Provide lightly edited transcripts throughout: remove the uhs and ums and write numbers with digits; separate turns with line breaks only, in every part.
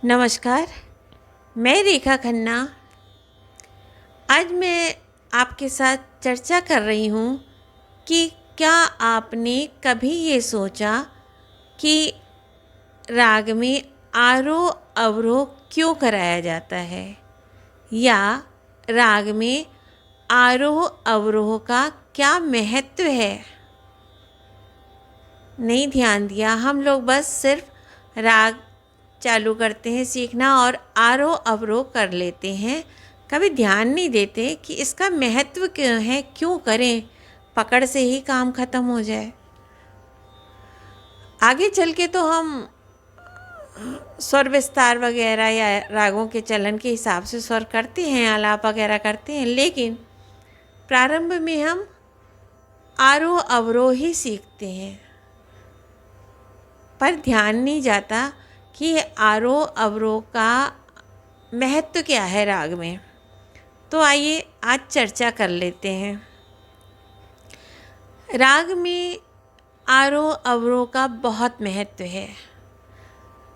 नमस्कार, मैं रेखा खन्ना। आज मैं आपके साथ चर्चा कर रही हूँ कि क्या आपने कभी ये सोचा कि राग में आरोह अवरोह क्यों कराया जाता है, या राग में आरोह अवरोह का क्या महत्व है। नहीं ध्यान दिया, हम लोग बस सिर्फ राग चालू करते हैं सीखना और आरोह अवरोह कर लेते हैं। कभी ध्यान नहीं देते कि इसका महत्व क्यों है, क्यों करें, पकड़ से ही काम खत्म हो जाए। आगे चल के तो हम स्वर विस्तार वगैरह या रागों के चलन के हिसाब से स्वर करते हैं, आलाप वगैरह करते हैं, लेकिन प्रारंभ में हम आरोह अवरोह ही सीखते हैं, पर ध्यान नहीं जाता कि आरोह अवरोह का महत्व क्या है राग में। तो आइए आज चर्चा कर लेते हैं। राग में आरोह अवरोह का बहुत महत्व है।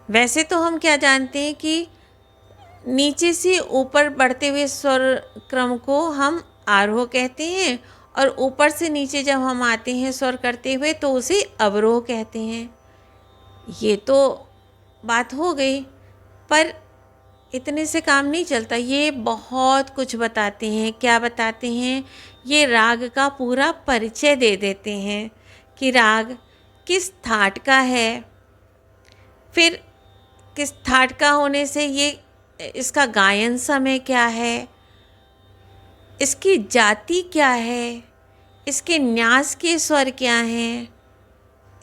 वैसे तो हम क्या जानते हैं कि नीचे से ऊपर बढ़ते हुए स्वर क्रम को हम आरोह कहते हैं, और ऊपर से नीचे जब हम आते हैं स्वर करते हुए तो उसे अवरोह कहते हैं। ये तो बात हो गई, पर इतने से काम नहीं चलता। ये बहुत कुछ बताते हैं। क्या बताते हैं? ये राग का पूरा परिचय दे देते हैं कि राग किस थाट का है, फिर किस थाट का होने से ये इसका गायन समय क्या है, इसकी जाति क्या है, इसके न्यास के स्वर क्या हैं,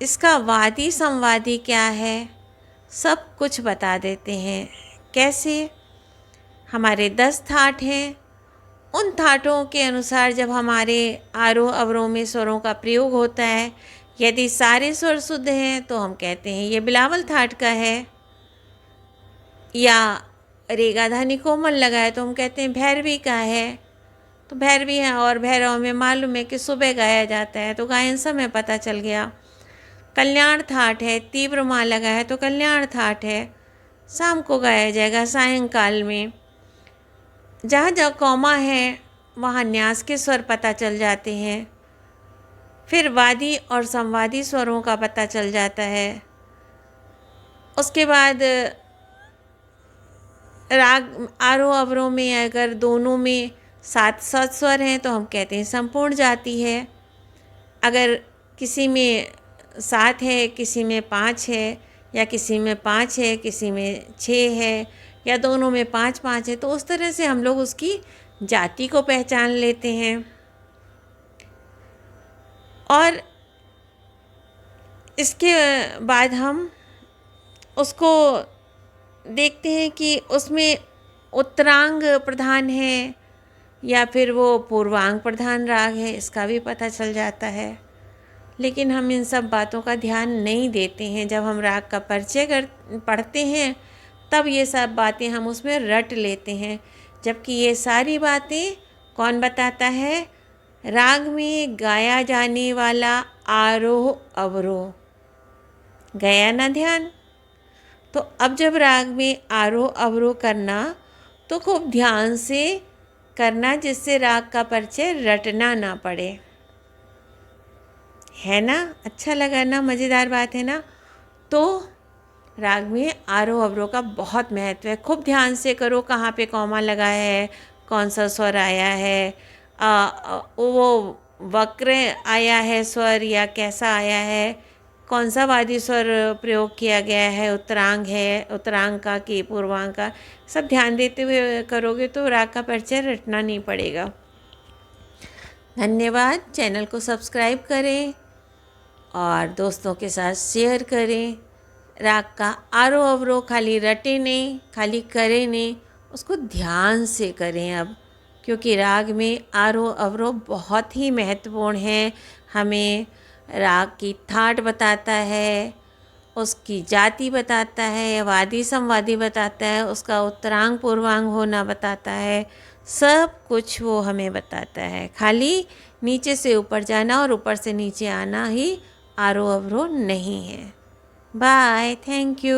इसका वादी संवादी क्या है, सब कुछ बता देते हैं। कैसे? हमारे 10 थाट हैं। उन थाटों के अनुसार जब हमारे आरोह अवरोह में स्वरों का प्रयोग होता है, यदि सारे स्वर शुद्ध हैं तो हम कहते हैं ये बिलावल थाट का है, या रेगा धानी कोमल लगा है तो हम कहते हैं भैरवी का है। तो भैरवी है और भैरव में मालूम है कि सुबह गाया जाता है, तो गायन समय पता चल गया। कल्याण थाट है, तीव्र माँ लगा है तो कल्याण थाट है, शाम को गाया जाएगा सायंकाल में। जहाँ जहाँ कौमा है वहाँ न्यास के स्वर पता चल जाते हैं। फिर वादी और संवादी स्वरों का पता चल जाता है। उसके बाद राग आरोह अवरोह में अगर दोनों में 7 स्वर हैं तो हम कहते हैं संपूर्ण जाति है। अगर किसी में 7 है, किसी में 5 है, या किसी में 5 है, किसी में 6 है, या दोनों में 5-5 है, तो उस तरह से हम लोग उसकी जाति को पहचान लेते हैं। और इसके बाद हम उसको देखते हैं कि उसमें उत्तरांग प्रधान है या फिर वो पूर्वांग प्रधान राग है, इसका भी पता चल जाता है। लेकिन हम इन सब बातों का ध्यान नहीं देते हैं। जब हम राग का परिचय पढ़ते हैं तब ये सब बातें हम उसमें रट लेते हैं, जबकि ये सारी बातें कौन बताता है? राग में गाया जाने वाला आरोह अवरोह। गया ना ध्यान? तो अब जब राग में आरोह अवरोह करना तो खूब ध्यान से करना, जिससे राग का परिचय रटना ना पड़े। है ना? अच्छा लगा ना? मज़ेदार बात है ना? तो राग में आरोह अवरोह का बहुत महत्व है। खूब ध्यान से करो कहाँ पे कौमा लगा है, कौन सा स्वर आया है, वो वक्र आया है स्वर या कैसा आया है, कौन सा वादी स्वर प्रयोग किया गया है, उत्तरांग है, उत्तरांग का कि पूर्वांग का, सब ध्यान देते हुए करोगे तो राग का परिचय रटना नहीं पड़ेगा। धन्यवाद। चैनल को सब्सक्राइब करें और दोस्तों के साथ शेयर करें। राग का आरोह अवरोह खाली रटे नहीं, खाली करें नहीं, उसको ध्यान से करें अब, क्योंकि राग में आरोह अवरोह बहुत ही महत्वपूर्ण है। हमें राग की थाट बताता है, उसकी जाति बताता है, वादी संवादी बताता है, उसका उत्तरांग पूर्वांग होना बताता है, सब कुछ वो हमें बताता है। खाली नीचे से ऊपर जाना और ऊपर से नीचे आना ही आरोह अवरोह नहीं है। Bye, thank you.